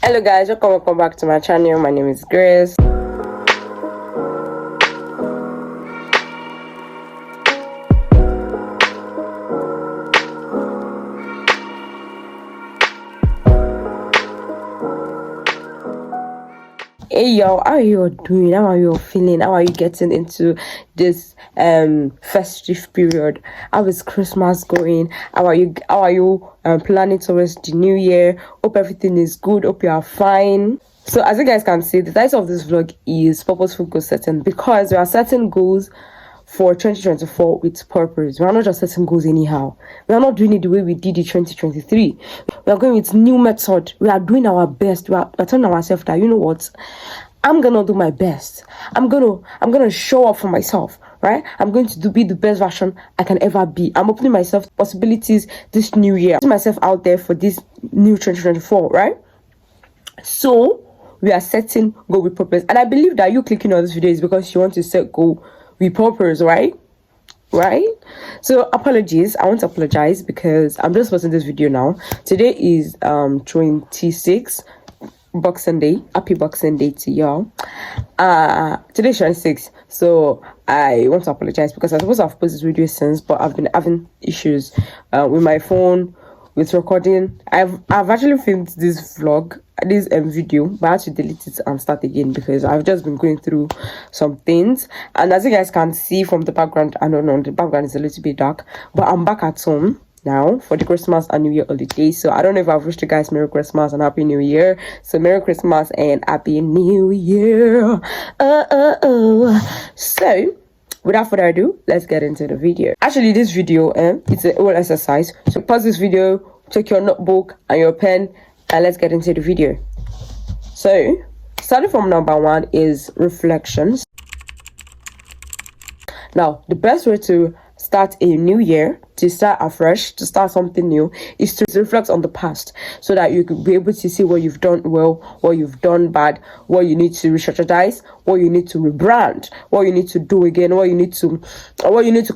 Hello guys, welcome back to my channel. My name is Grace. Hey y'all, how are you doing? How are you feeling? How are you getting into this festive period? How is Christmas going? How are you planning towards the new year? Hope everything is good. Hope you are fine. So as you guys can see, the title of this vlog is purposeful goal setting, because we are setting goals for 2024 with purpose. We are not just setting goals anyhow. We are not doing it the way we did it 2023. We are going with new method. We are doing our best. We are telling ourselves that, you know what, I'm gonna do my best. I'm gonna show up for myself, right? I'm going to be the best version I can ever be. I'm opening myself possibilities this new year. Putting myself out there for this new 2024, right? So we are setting goal with purpose. And I believe that you clicking on this video is because you want to set goal with purpose, right? So apologies, I want to apologize because I'm just posting this video now. Today is 26 Boxing Day. Happy Boxing Day to y'all. Today's 26, so I want to apologize because I suppose I've posted this video since, but I've been having issues with my phone, with recording. I've actually filmed this vlog, this video, but I had to delete it and start again because I've just been going through some things. And as you guys can see from the background, I don't know, the background is a little bit dark, but I'm back at home now for the Christmas and New Year holidays. So I don't know if I've wished you guys Merry Christmas and Happy New Year. So Merry Christmas and Happy New Year. So without further ado, let's get into the video. Actually, this video, it's a whole exercise. So pause this video, take your notebook and your pen, and let's get into the video. So, starting from number 1 is reflections. Now, the best way to start a new year, to start afresh, to start something new, is to reflect on the past so that you could be able to see what you've done well, what you've done bad, what you need to re-strategize, what you need to rebrand, what you need to do again, what you need to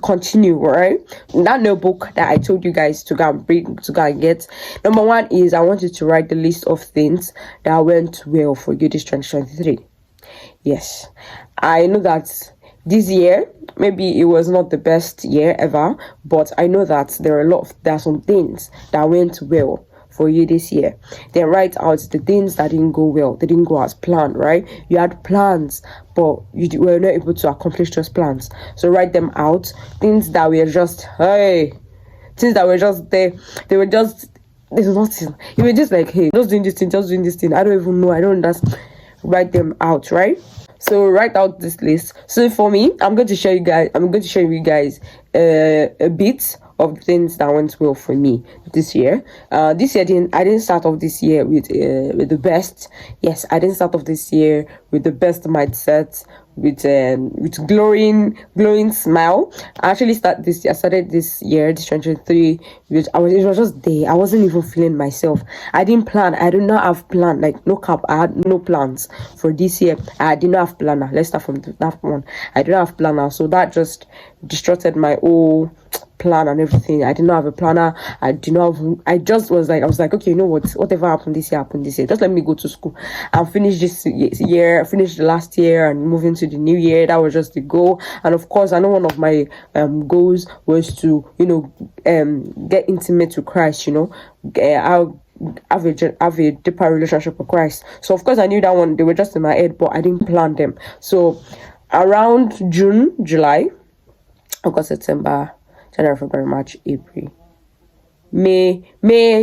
continue, right? That notebook that I told you guys to go and get. Number 1 is I want you to write the list of things that went well for you this 2023. Yes, I know that this year, maybe it was not the best year ever, but I know that there are some things that went well for you this year. Then write out the things that didn't go well. They didn't go as planned, right? You had plans, but you were not able to accomplish those plans. So write them out. Things that were just, things that were just there. There's nothing. You were just like, hey, just doing this thing. I don't even know. I don't understand. Write them out, right? So write out this list. So for me, I'm going to show you guys a bit of things that went well for me this year. I didn't start off this year with the best. Yes, I didn't start off this year with the best mindset, with glowing smile. I started this year, this 2023, it was just there. I wasn't even feeling myself. I didn't plan. I did not have plan, like no cap. I had no plans for this year. I did not have planner. Let's start from that one. I didn't have planner, so that just distorted my whole plan and everything. I did not have a planner. I was like, okay, you know what, whatever happened this year. Just let me go to school and finish this year, finish the last year and move into the new year. That was just the goal. And of course, I know one of my goals was to, get intimate with Christ, I'll have a deeper relationship with Christ. So of course I knew that one, they were just in my head, but I didn't plan them. So around June, July, August, September, January, February, March, April, May,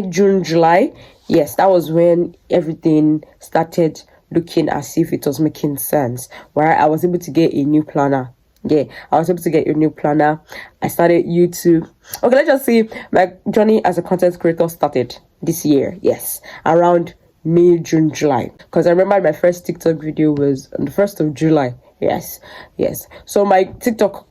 June, July. Yes, that was when everything started looking as if it was making sense, where I was able to get a new planner. Yeah, I was able to get a new planner. I started YouTube. Okay, let's just say my journey as a content creator started this year. Yes, around May, June, July. Because I remember my first TikTok video was on the 1st of July. Yes. So my TikTok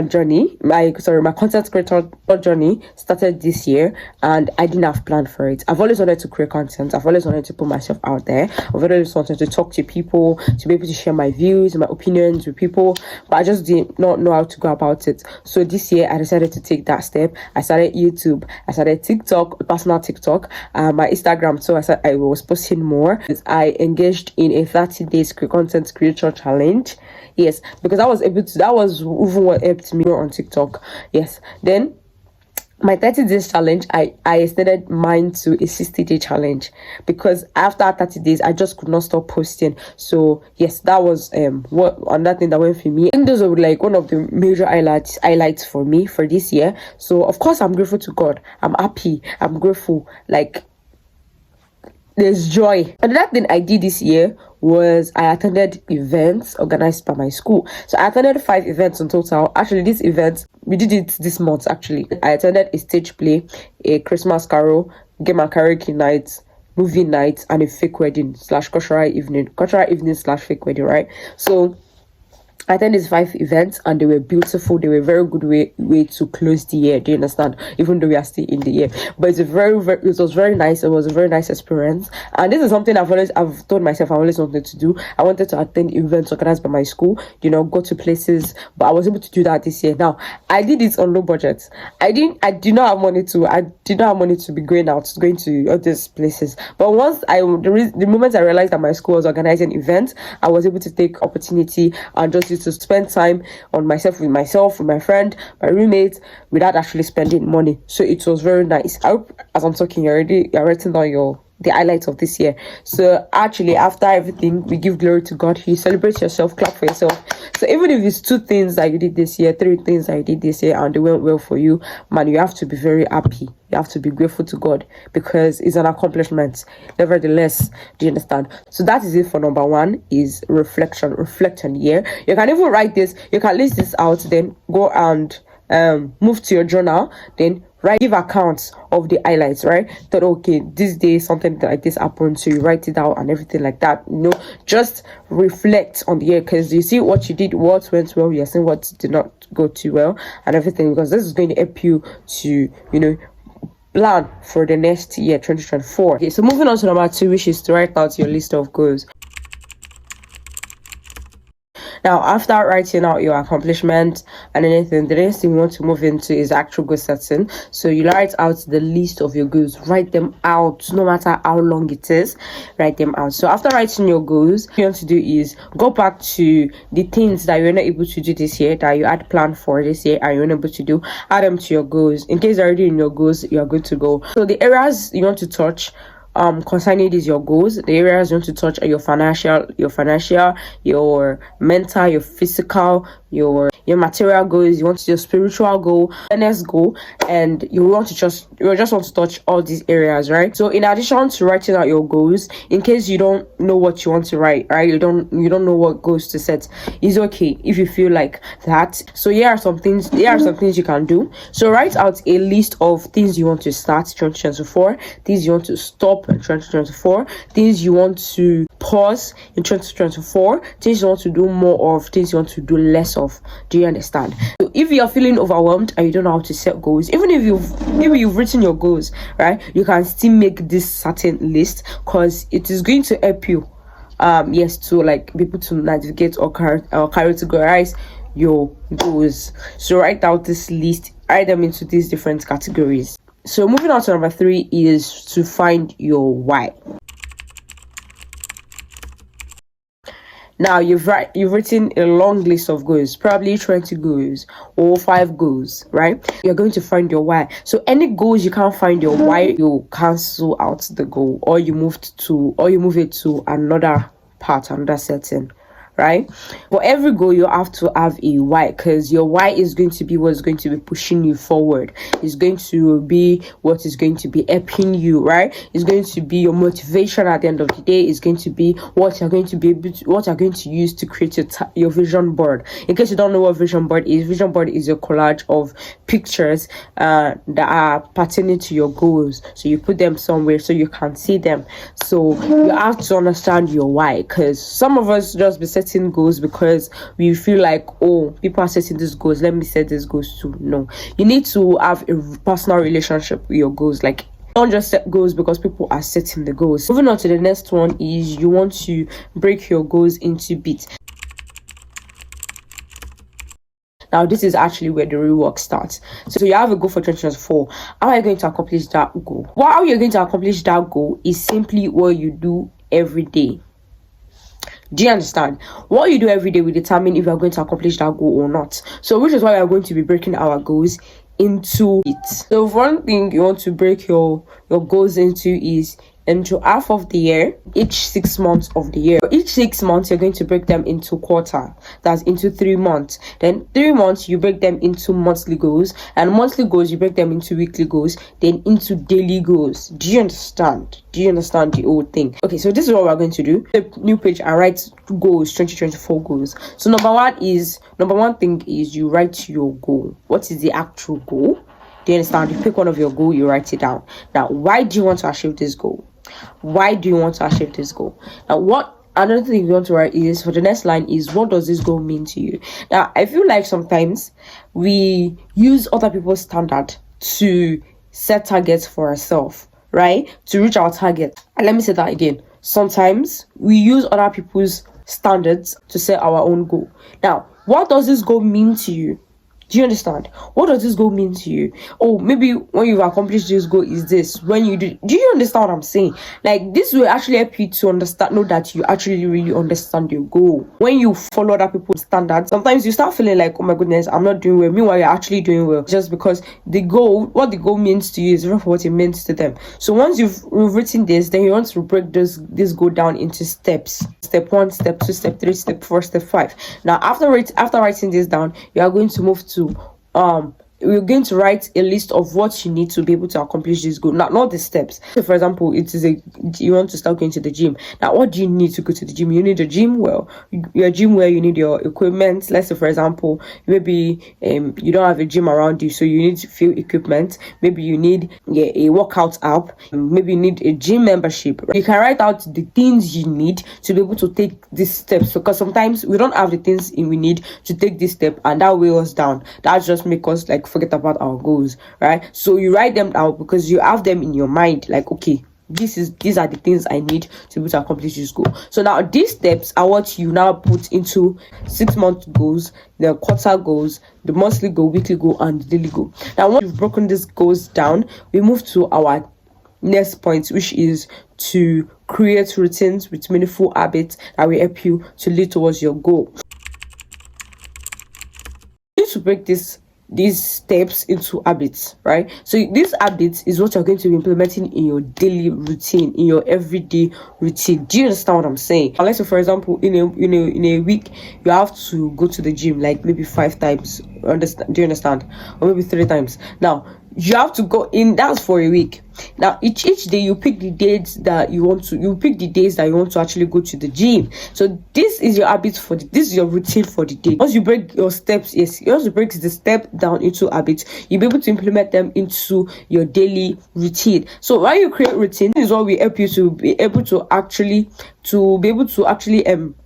journey, my content creator journey started this year, and I didn't have plan for it. I've always wanted to create content. I've always wanted to put myself out there. I've always wanted to talk to people, to be able to share my views and my opinions with people, but I just did not know how to go about it. So this year I decided to take that step. I started YouTube, I started TikTok, personal TikTok, my Instagram. So I was posting more. I engaged in a 30 days content creator challenge. Yes, because that was even what helped me on TikTok. Yes, then my 30 days challenge, I extended mine to a 60-day challenge, because after 30 days I just could not stop posting. So yes, that was another thing that went for me. I think those were like one of the major highlights for me for this year. So of course I'm grateful to God. I'm happy, I'm grateful, like there's joy. Another thing I did this year was I attended events organized by my school. So I attended 5 events in total. Actually, these events, we did it this month actually. I attended a stage play, a Christmas carol, game and karaoke night, movie night, and a fake wedding / cultural evening / fake wedding, right? So I attended these 5 events, and they were beautiful. They were a very good way to close the year. Do you understand? Even though we are still in the year, but it was very nice. It was a very nice experience, and this is something I've told myself I always wanted to do. I wanted to attend events organized by my school. Go to places, but I was able to do that this year. Now I did it on low budget. I did not have money to be going to all these places. But once the moment I realized that my school was organizing events, I was able to take opportunity and just to spend time on myself, with my friend, my roommate, without actually spending money. So it was very nice. I hope as I'm talking, you're writing down the highlights of this year. So actually, after everything, we give glory to God. You celebrate yourself, clap for yourself. So even if it's 2 things that you did this year, 3 things that you did this year, and they went well for you, man, you have to be very happy. You have to be grateful to God, because it's an accomplishment. Nevertheless, do you understand? So that is it for number 1, is reflection. Reflect on the year. You can even write this. You can list this out, then go and move to your journal, then give accounts of the highlights, right? That okay, this day something like this happened, so you write it out and everything like that. Just reflect on the year, because you see what you did, what went well, you're seeing what did not go too well, and everything, because this is going to help you to plan for the next year, 2024. Okay, so moving on to number 2, which is to write out your list of goals. Now, after writing out your accomplishments and anything, the next thing we want to move into is actual goal setting. So you write out the list of your goals. Write them out, no matter how long it is. Write them out. So after writing your goals, what you want to do is go back to the things that you're not able to do this year, that you had planned for this year and you're not able to do. Add them to your goals. In case they're already in your goals, you're good to go. So the areas you want to touch concerning these your goals, the areas you want to touch are your financial, your mental, your physical, your material goals. You want to do your spiritual goal, wellness goal, and you just want to touch all these areas, right? So in addition to writing out your goals, in case you don't know what you want to write, right, you don't know what goals to set, it's okay if you feel like that. So here are some things you can do. So write out a list of things you want to start 2024, things you want to stop in 2024, things you want to pause in 2024, things you want to do more of, things you want to do less of. Do you understand? So if you're feeling overwhelmed and you don't know how to set goals, even if you've written your goals, right, you can still make this certain list, because it is going to help you to like be able to navigate or categorize your goals. So write out this list, write them into these different categories. So moving on to number 3 is to find your why. Now you've written a long list of goals, probably 20 goals or 5 goals, right? You're going to find your why. So any goals you can't find your why, you cancel out the goal, or you move it to another part, another setting, right? For every goal, you have to have a why, because your why is going to be what's going to be pushing you forward. It's going to be what is going to be helping you, right? It's going to be your motivation at the end of the day. It's going to be what you're going to use to create your vision board. In case you don't know what vision board is a collage of pictures that are pertaining to your goals. So you put them somewhere so you can see them. So you have to understand your why, because some of us just be setting setting goals because we feel like, oh, people are setting these goals, let me set these goals too. No, you need to have a personal relationship with your goals. Like, don't just set goals because people are setting the goals. Moving on to the next one is you want to break your goals into bits. Now, this is actually where the real work starts. So you have a goal for 2024. How are you going to accomplish that goal? How you're going to accomplish that goal is simply what you do every day. Do you understand? What you do every day will determine if you're going to accomplish that goal or not. So which is why we are going to be breaking our goals into it. So one thing you want to break your goals into half of the year, each 6 months of the year. Each 6 months, you're going to break them into quarter. That's into 3 months. Then 3 months, you break them into monthly goals. And monthly goals, you break them into weekly goals. Then into daily goals. Do you understand? Do you understand the whole thing? Okay, so this is what we're going to do. The new page and write goals, 2024 goals. So number one thing is you write your goal. What is the actual goal? Do you understand? You pick one of your goals, you write it down. Now, why do you want to achieve this goal? Why do you want to achieve this goal? Now, another thing you want to write is, for the next line is, what does this goal mean to you? Now, I feel like sometimes we use other people's standard to set targets for ourselves, right? To reach our target. And let me say that again. Sometimes we use other people's standards to set our own goal. Now, what does this goal mean to you? Do you understand? What does this goal mean to you? Oh, maybe when you've accomplished this goal is this. When you do you understand what I'm saying? Like, this will actually help you to know that you actually really understand your goal. When you follow other people's standards, sometimes you start feeling like, oh my goodness, I'm not doing well. Meanwhile, you're actually doing well. Just because what the goal means to you is different from what it means to them. So once you've written this, then you want to break this goal down into steps. Step 1, step 2, step 3, step 4, step 5. Now, after writing this down, you are going to move to we're going to write a list of what you need to be able to accomplish this goal. Not the steps. So for example, you want to start going to the gym. Now, what do you need to go to the gym? You need a gym well. Your gym where you need your equipment. Let's say, for example, maybe you don't have a gym around you, so you need to fill equipment. Maybe you need a workout app. Maybe you need a gym membership. You can write out the things you need to be able to take these steps, because sometimes we don't have the things we need to take this step, and that weighs us down. That just makes us like forget about our goals, right? So you write them down because you have them in your mind, like, okay, these are the things I need to be able to accomplish this goal. So now these steps are what you now put into 6-month goals, the quarter goals, the monthly goal, weekly goal, and the daily goal. Now, once you've broken these goals down, we move to our next point, which is to create routines with meaningful habits that will help you to lead towards your goal. You need to break these steps into habits, right? So these habits is what you're going to be implementing in your daily routine, in your everyday routine. Do you understand what I'm saying? Let's say, for example, in a week, you have to go to the gym like maybe 5 times. Do you understand? Or maybe 3 times. Now, you have to go in. That's for a week. Now, each day you pick the days that you want to actually go to the gym. So this is your habit this is your routine for the day. Once you break your steps, once you break the step down into habits, you'll be able to implement them into your daily routine. So when you create routine, this is what will help you to be able to actually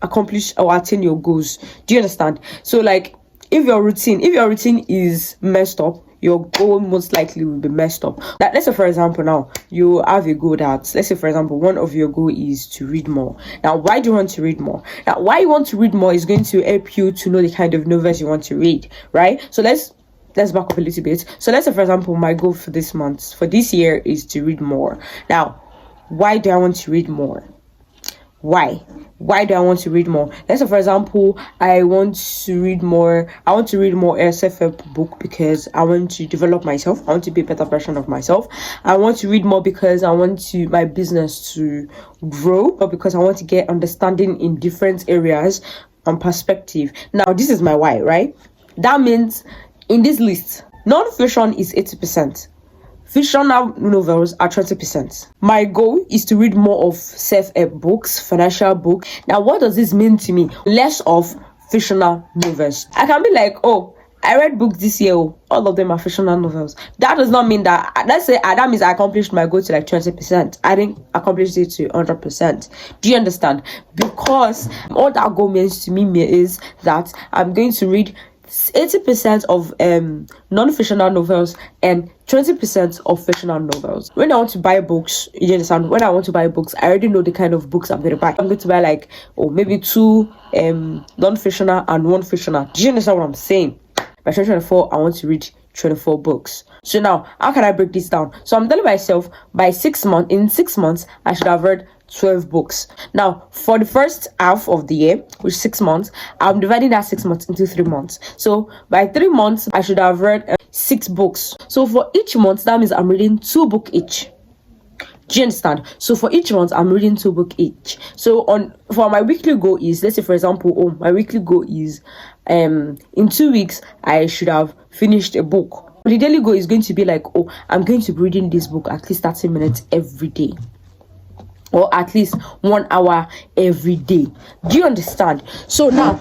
accomplish or attain your goals. Do you understand? So like, if your routine is messed up, your goal most likely will be messed up. Like, let's say, for example, now you have a goal let's say, for example, one of your goal is to read more. Now, why do you want to read more? Now, why you want to read more is going to help you to know the kind of novels you want to read, right? So let's back up a little bit. So let's say, for example, my goal for this year is to read more. Now, why do I want to read more? Why do I want to read more? Let's say, for example, I want to read more self-help book because I want to develop myself. I want to be a better version of myself. I want to read more because I want my business to grow, or because I want to get understanding in different areas and perspective. Now, this is my why, right? That means in this list, non-fiction is 80%. Fictional novels are 20%. My goal is to read more of self-help books, financial books. Now, what does this mean to me? Less of fictional novels. I can be like, oh, I read books this year. Oh, all of them are fictional novels. That does not mean that, let's say, that means I accomplished my goal to like 20%. I didn't accomplish it to 100%. Do you understand? Because all that goal means to me is that I'm going to read 80% of non-fictional novels and 20% of fictional novels. When I want to buy books, you understand, when I want to buy books, I already know the kind of books I'm going to buy. I'm going to buy like, maybe 2 non-fictional and 1 fictional. Do you understand what I'm saying? By 2024, I want to read 24 books. So now, how can I break this down? So I'm telling myself, in 6 months, I should have read 12 books. Now, for the first half of the year, which is 6 months, I'm dividing that 6 months into 3 months. So by 3 months, I should have read 6 books. So for each month, that means I'm reading 2 books each. Do you understand? So for each month, I'm reading 2 books each. So for my weekly goal is, let's say for example, my weekly goal is in 2 weeks, I should have finished a book. The daily goal is going to be like, I'm going to be reading this book at least 30 minutes every day, or at least 1 hour every day. Do you understand? So now,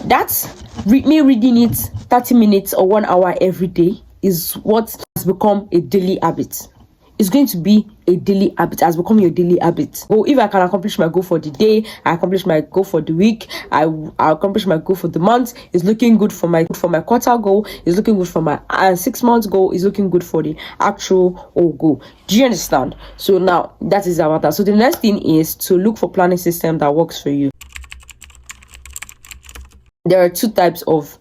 that's me reading it 30 minutes or 1 hour every day is what has become a daily habit. It's going to be a daily habit, has become your daily habit. If I can accomplish my goal for the day, I accomplish my goal for the week, I accomplish my goal for the month, it's looking good for my quarter goal, it's looking good for my 6 months goal, it's looking good for the actual goal. Do you understand? So now, that is about that. So the next thing is to look for planning system that works for you. There are 2 types of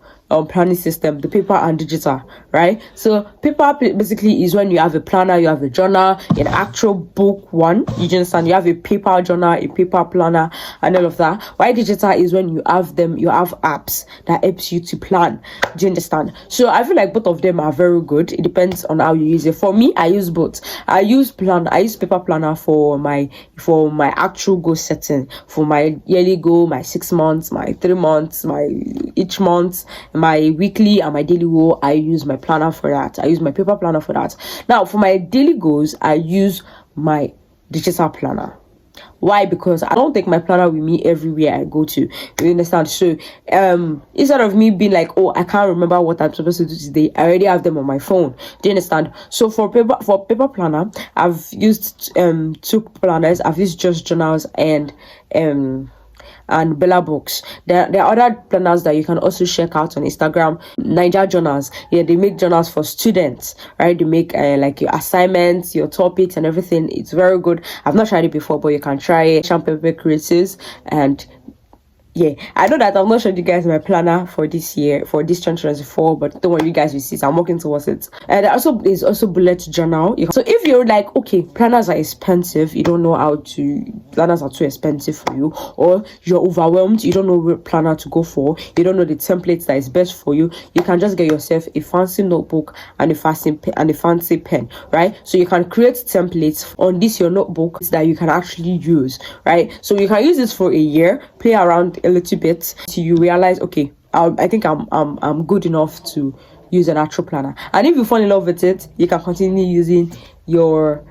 planning system, the paper and digital, right? So paper basically is when you have a planner, you have a journal, an actual book one, you understand, you have a paper journal, a paper planner, and all of that. Why digital is when you have apps that helps you to plan. Do you understand? So I feel like both of them are very good. It depends on how you use it. For me, I use both. I use paper planner for my actual goal setting, for my yearly goal, my 6 months, my 3 months, my each month, my weekly and my daily goal. I use my planner for that. I use my paper planner for that. Now, for my daily goals, I use my digital planner. Why? Because I don't take my planner with me everywhere I go to. You understand? So instead of me being like, I can't remember what I'm supposed to do today, I already have them on my phone. Do you understand? So for paper planner, I've used 2 planners. I've used Just Journals and Bella Books. There are other planners that you can also check out on Instagram. Niger Journals. Yeah, they make journals for students, right? They make like your assignments, your topics, and everything. It's very good. I've not tried it before, but you can try it. Champagne Creatives, and yeah, I know that I've not showed you guys my planner for this year, for this 2024, but don't worry, you guys will see. So I'm working towards it. And there's also bullet journal. So if you're like, okay, planners are expensive, you don't know planners are too expensive for you, or you're overwhelmed, you don't know what planner to go for, you don't know the templates that is best for you, you can just get yourself a fancy notebook and a fancy pen, right? So you can create templates on your notebook that you can actually use, right? So you can use this for a year, play around a little bit till you realize, okay, I think I'm good enough to use an actual planner. And if you fall in love with it, you can continue using your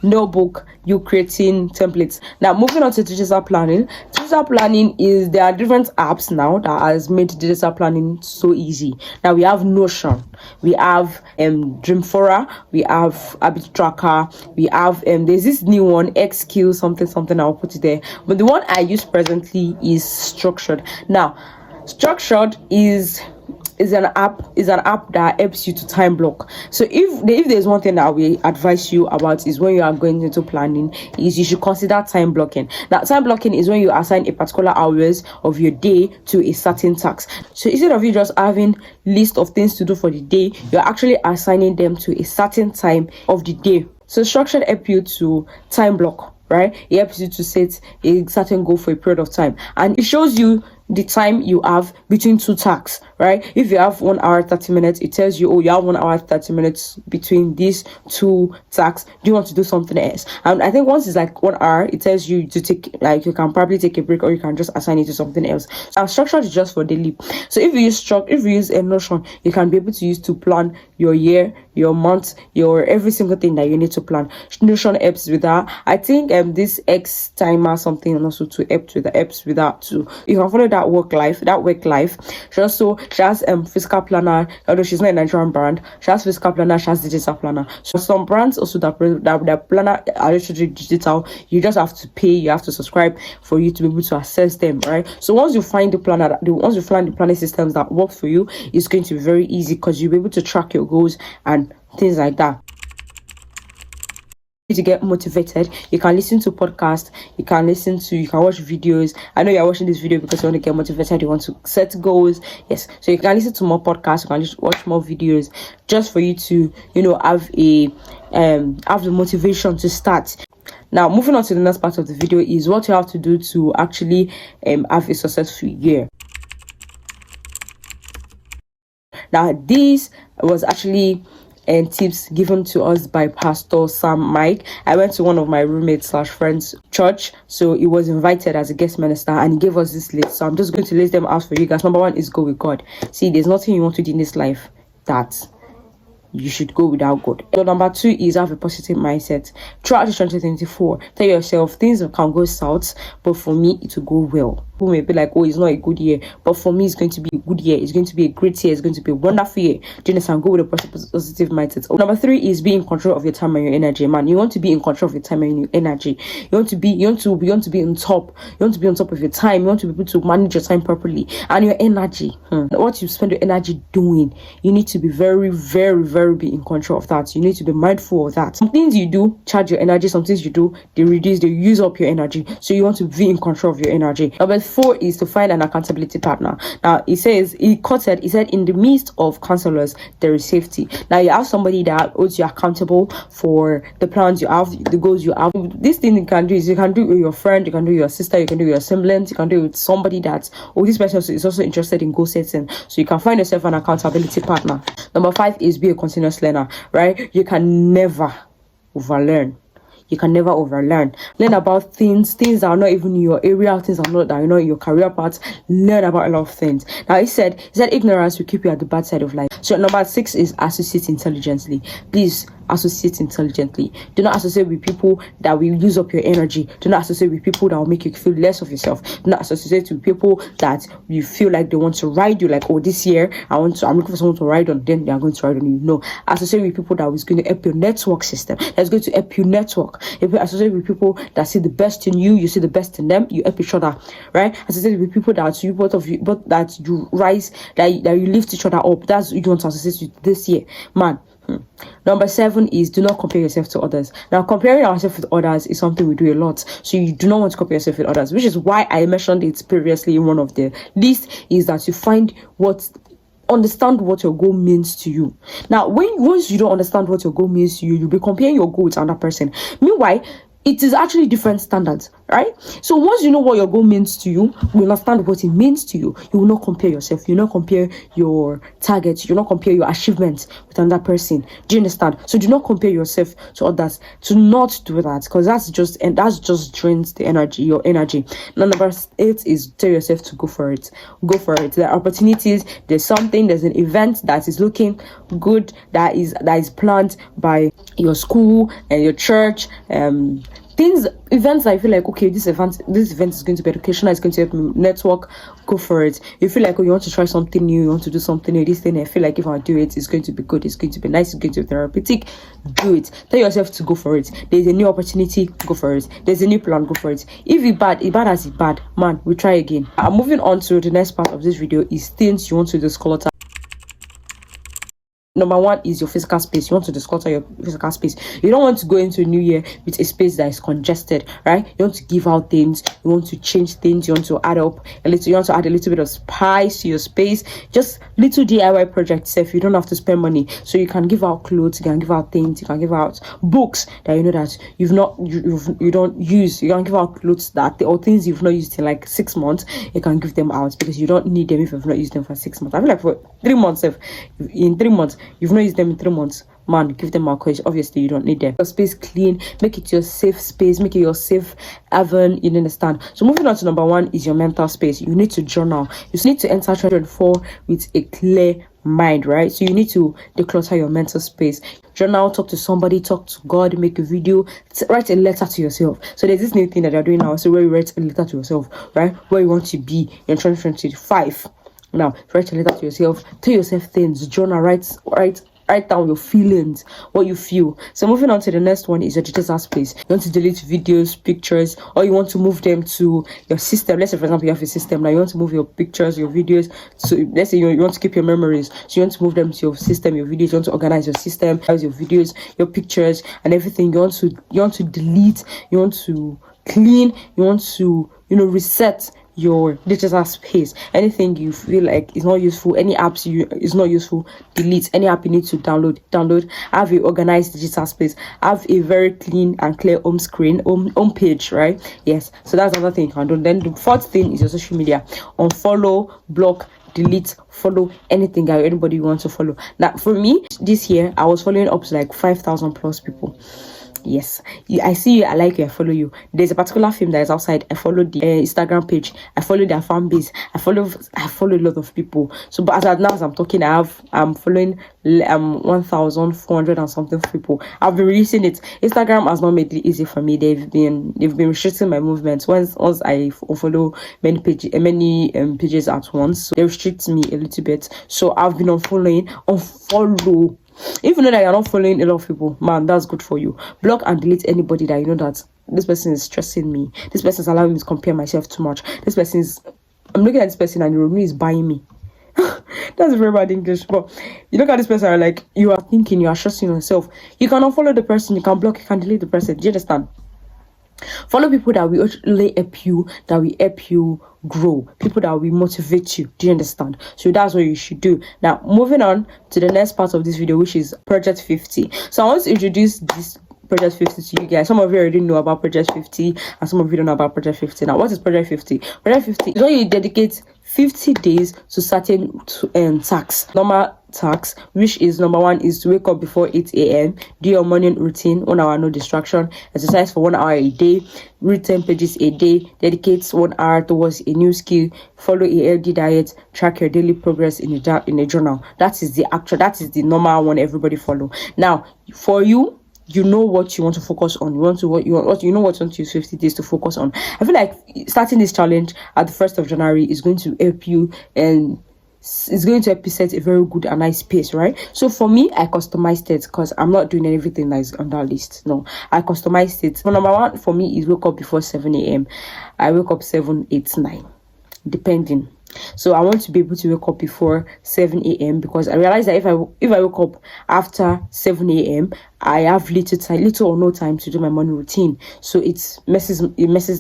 notebook, you creating templates. Now, moving on to digital planning. Digital planning there are different apps now that has made digital planning so easy. Now we have Notion, we have Dreamfora, we have Habit Tracker, we have there's this new one, XQ something. I'll put it there. But the one I use presently is Structured. Now, Structured is an app that helps you to time block. So if there's one thing that we advise you about is when you are going into planning, is you should consider time blocking. Now, time blocking is when you assign a particular hours of your day to a certain task. So instead of you just having list of things to do for the day, you're actually assigning them to a certain time of the day. So Structured help you to time block, right? It helps you to set a certain goal for a period of time, and it shows you the time you have between 2 tasks, right? If you have 1 hour 30 minutes, it tells you, you have 1 hour 30 minutes between these 2 tasks. Do you want to do something else? And I think once it's like 1 hour, it tells you to take, like, you can probably take a break, or you can just assign it to something else. And Structured is just for daily. So if you use a Notion, you can be able to use to plan your year, your month, your every single thing that you need to plan. Notion helps with that. I think this X timer something and also to helps with that too. You can follow that work life. She has physical planner, although she's not a Nigerian brand. She has physical planner, she has digital planner. So some brands also that planner are literally digital. You just have to pay, you have to subscribe for you to be able to access them, right? So once you find the planning systems that work for you, it's going to be very easy because you'll be able to track your goals and things like that. To get motivated, you can listen to podcasts, you can watch videos. I know you're watching this video because you want to get motivated, you want to set goals. Yes, so you can listen to more podcasts, you can just watch more videos just for you to have the motivation to start. Now, moving on to the next part of the video is what you have to do to actually have a successful year. Now, this was actually tips given to us by Pastor Sam Mike. I went to one of my roommates / friends' church, so he was invited as a guest minister, and he gave us this list. So I'm just going to list them out for you guys. Number 1 is go with God. See, there's nothing you want to do in this life that you should go without God. So number 2 is have a positive mindset. Throughout 2024, tell yourself things can go south, but for me it will go well. Who may be like, oh, it's not a good year, but for me it's going to be a good year. It's going to be a great year. It's going to be a wonderful year. Do you understand? Go with a positive mindset. Number 3 is be in control of your time and your energy. Man, you want to be in control of your time and your energy. You want to be on top. You want to be on top of your time. You want to be able to manage your time properly and your energy. What you spend your energy doing, you need to be very, very, very be in control of that. You need to be mindful of that. Some things you do charge your energy. Some things you do, they use up your energy. So you want to be in control of your energy. Number 4 is to find an accountability partner. Now he said in the midst of counselors there is safety. Now you have somebody that holds you accountable for the plans you have, the goals you have. This thing you can do is you can do it with your friend, you can do it with your sister, you can do it with your siblings, you can do it with somebody that this person is also interested in goal setting. So you can find yourself an accountability partner. Number 5 is be a continuous learner, right? You can never overlearn. Learn about things that are not even in your area, things that are not in your career path. Learn about a lot of things. Now he said ignorance will keep you at the bad side of life. So number 6 is associate intelligently. Please associate intelligently. Do not associate with people that will use up your energy. Do not associate with people that will make you feel less of yourself. Do not associate with people that you feel like they want to ride you, like, oh, this year I'm looking for someone to ride on, then they are going to ride on you. No, associate with people that is going to help your network system, that's going to help you network. If you associate with people that see the best in you, you see the best in them, you help each other, right? Associate with people that you both of you, but that you rise, that you lift each other up. That's what you want to associate with this year, man. Number 7 is do not compare yourself to others. Now, comparing ourselves with others is something we do a lot. So you do not want to compare yourself with others, which is why I mentioned it previously in one of the lists, is that you understand what your goal means to you. Now, once you don't understand what your goal means to you, you'll be comparing your goal with another person. Meanwhile, it is actually different standards, right? So once you know what your goal means to you, you understand what it means to you, you will not compare yourself, you will not compare your targets, you will not compare your achievements with another person. Do you understand? So do not compare yourself to others. Do not do that, because that's just drains the energy, your energy. Now, number 8 is tell yourself to go for it. Go for it. There are opportunities, there's an event that is looking good, that is planned by your school and your church, events that I feel like, okay, this event is going to be educational, it's going to help me network. Go for it. You feel like, oh, you want to try something new, you want to do something new, this thing, I feel like if I do it, it's going to be good, it's going to be nice, it's going to be therapeutic. Do it. Tell yourself to go for it. There's a new opportunity, go for it. There's a new plan, go for it. If it's bad as it's bad, man, we try again. Moving on to the next part of this video is things you want to declutter. Number 1 is your physical space. You want to declutter your physical space. You don't want to go into a new year with a space that is congested, right? You want to give out things. You want to change things. You want to add a little bit of spice to your space. Just little DIY projects. If you don't have to spend money, so you can give out clothes, you can give out things, you can give out books that you know that you don't use. You can give out clothes or things you've not used in like 6 months. You can give them out because you don't need them if you've not used them for 6 months. I feel like for 3 months, in 3 months. You've not used them in 3 months, man, give them out because obviously you don't need them. Your space clean, make it your safe space, make it your safe haven. You understand? So moving on to number 1 is your mental space. You need to journal. You need to enter 2024 with a clear mind, right? So you need to declutter your mental space. Journal, talk to somebody, talk to God, make a video, write a letter to yourself. So there's this new thing that you're doing now, so where you write a letter to yourself, right? Where you want to be in 2025. Now write a letter to yourself, tell yourself things, journal, write down your feelings, what you feel. So moving on to the next one is your digital space. You want to delete videos, pictures, or you want to move them to your system. Let's say, for example, you have a system now, you want to move your pictures, your videos. So let's say you want to keep your memories, so you want to move them to your system, your videos. You want to organize your system, your videos, your pictures, and everything. You want to delete, you want to clean, you want to reset your digital space. Anything you feel like is not useful, any apps is not useful, delete. Any app you need to download. Have a organized digital space, have a very clean and clear home screen, home page, right? Yes, so that's another thing you can do. Then the fourth thing is your social media. Unfollow, block, delete, follow anything that anybody you want to follow. Now for me this year, I was following up to like 5,000 plus people. Yes, I see you, I like you, I follow you. There's a particular film that is outside. I follow the Instagram page, I follow their fan base, I follow a lot of people. So but as I'm talking, I'm following 1,400 and something people. I've been releasing it. Instagram has not made it easy for me. They've been restricting my movements. Once I follow many pages at once, so they restrict me a little bit. So I've been unfollow. If you know that you're not following a lot of people, man, that's good for you. Block and delete anybody that you know that this person is stressing me, this person is allowing me to compare myself too much, I'm looking at this person and the room is buying me. That's very bad English, but you look at this person and like, you are thinking, you are stressing yourself. You can unfollow the person, you can block, you can delete the person. Do you understand? Follow people that will actually help you grow, people that will motivate you. Do you understand? So that's what you should do. Now moving on to the next part of this video, which is Project 50. So I want to introduce this Project 50 to you guys. Some of you already know about Project 50 and some of you don't know about Project 50. Now what is Project 50? Project 50 is when you dedicate 50 days to certain tasks. Normal tasks, which is number one is to wake up before 8 a.m, do your morning routine, 1 hour no distraction, exercise for 1 hour a day, read 10 pages a day, dedicate 1 hour towards a new skill, follow a healthy diet, track your daily progress in a journal. That is the normal one everybody follow. Now for you, you know what you want to focus on. You know what you want to use 50 days to focus on. I feel like starting this challenge at the 1st of January is going to help you, and it's going to help you set a very good and nice pace, right? So for me, I customized it because I'm not doing everything that is on that list. No, I customized it. So number one for me is wake up before 7 a.m. I wake up 7, 8, 9, depending. So I want to be able to wake up before 7 a.m. because I realize that if I wake up after 7 a.m., I have little or no time to do my morning routine. So it messes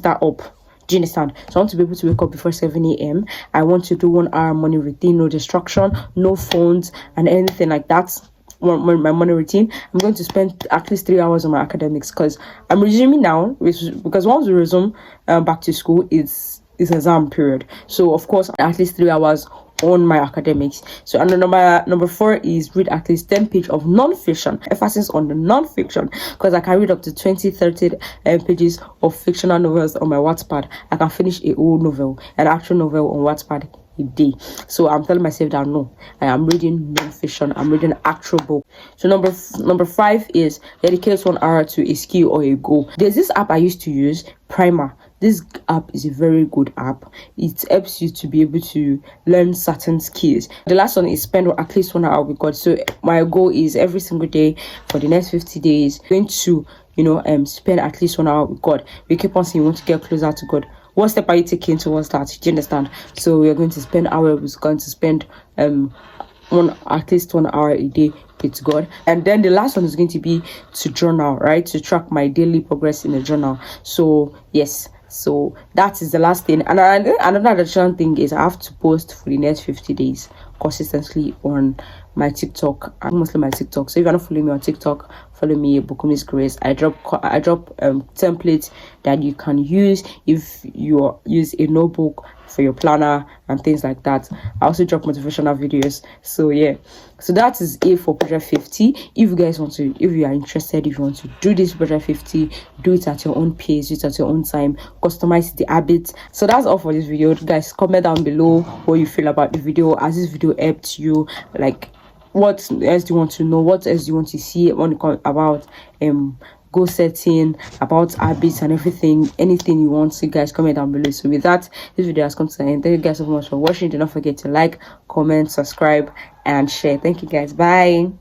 that up. Do you understand? So I want to be able to wake up before 7 a.m. I want to do 1 hour morning routine, no distraction, no phones and anything like that. My morning routine. I'm going to spend at least 3 hours on my academics because I'm resuming now, because once we resume back to school, it's exam period. So of course at least 3 hours on my academics. So and number 4 is read at least 10 pages of non-fiction, emphasis on the non-fiction, because I can read up to 20-30 pages of fictional novels on my Wattpad. I can finish a whole novel, an actual novel on Wattpad a day. So I'm telling myself that no, I am reading non-fiction, I'm reading actual book. So number 5 is dedicate 1 hour to a skill or a goal. There's this app I used to use, Primer. This app is a very good app. It helps you to be able to learn certain skills. The last one is spend at least 1 hour with God. So my goal is every single day for the next 50 days going to spend at least 1 hour with God. We keep on saying we want to get closer to God. What step are you taking towards that? Do you understand? So we're going to spend hours. We're going to spend at least 1 hour a day with God. And then the last one is going to be to journal, right? To track my daily progress in a journal. So yes. So that is the last thing. And another additional thing is I have to post for the next 50 days consistently on my TikTok, mostly my TikTok. So if you're not following me on TikTok, follow me, Bukumi's Grace. I drop templates that you can use if you use a notebook for your planner and things like that. I also drop motivational videos. So yeah, so that is it for Project 50. If you are interested, if you want to do this Project 50, do it at your own pace, do it at your own time, customize the habits. So that's all for this video, guys. Comment down below what you feel about the video. Has this video video helped you. Like, what else do you want to know? What else do you want to see about goal setting, about habits and everything? Anything you want to, guys, comment down below. So with that, this video has come to an end. Thank you guys so much for watching. Do not forget to like, comment, subscribe, and share. Thank you, guys. Bye.